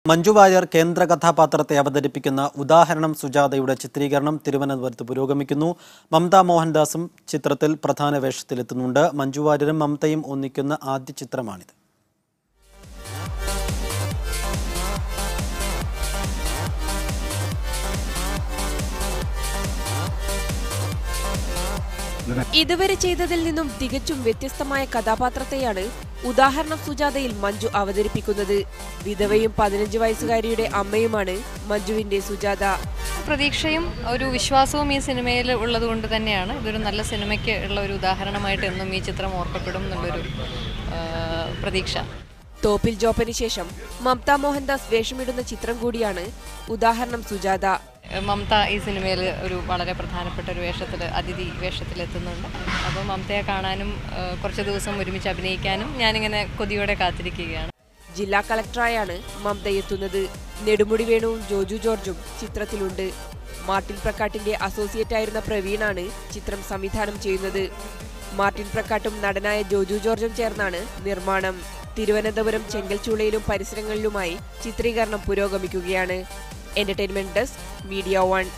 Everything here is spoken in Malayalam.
മഞ്ജു വാര്യർ കേന്ദ്ര കഥാപാത്രത്തെ അവതരിപ്പിക്കുന്ന ഉദാഹരണം സുജാതയുടെ ചിത്രീകരണം തിരുവനന്തപുരത്ത് പുരോഗമിക്കുന്നു. മമത മോഹൻദാസും ചിത്രത്തിൽ പ്രധാന വേഷത്തിലെത്തുന്നുണ്ട്. മഞ്ജു വാര്യരും മമതയും ഒന്നിക്കുന്ന ആദ്യ ചിത്രമാണിത്. ഇതുവരെ ചെയ്തതിൽ നിന്നും തികച്ചും വ്യത്യസ്തമായ കഥാപാത്രത്തെയാണ് ഉദാഹരണം സുജാതയിൽ മഞ്ജു അവതരിപ്പിക്കുന്നത്. വിധവയും 15 വയസ്സുകാരിയുടെ അമ്മയുമാണ് മഞ്ജുവിന്റെ സുജാത. പ്രതീക്ഷയും ഒരു വിശ്വാസവും ഈ സിനിമയിൽ ഉള്ളതുകൊണ്ട് തന്നെയാണ് ഇതൊരു നല്ല സിനിമയ്ക്ക് ഉള്ള ഒരു ഉദാഹരണമായിട്ട് എന്നും ഈ ചിത്രം ഓർക്കപ്പെടും എന്നുള്ളൊരു പ്രതീക്ഷ. തോപ്പിൽ ജോപ്പന് ശേഷം മമത മോഹൻദാസ് വേഷമിടുന്ന ചിത്രം കൂടിയാണ് ഉദാഹരണം സുജാത. മമത ഈ സിനിമയിൽ ഒരു വളരെ പ്രധാനപ്പെട്ട ഒരു അതിഥി വേഷത്തിലെത്തുന്നുണ്ട്. അപ്പോൾ മമതയെ കാണാനും കുറച്ച് ദിവസം ഒരുമിച്ച് അഭിനയിക്കാനും ഞാനിങ്ങനെ കൊതിയോടെ കാത്തിരിക്കുകയാണ്. ജില്ലാ കളക്ടറായാണ് മമത എത്തുന്നത്. നെടുമുടി വേണുവും ജോജു ജോർജും ചിത്രത്തിലുണ്ട്. മാർട്ടിൻ പ്രക്കാട്ടിന്റെ അസോസിയേറ്റ് ആയിരുന്ന പ്രവീണാണ് ചിത്രം സംവിധാനം ചെയ്യുന്നത്. മാർട്ടിൻ പ്രക്കാട്ടും നടനായ ജോജു ജോർജും ചേർന്നാണ് നിർമ്മാണം. തിരുവനന്തപുരം ചെങ്കൽച്ചൂളയിലും പരിസരങ്ങളിലുമായി ചിത്രീകരണം പുരോഗമിക്കുകയാണ്. Entertainment desk, media 1.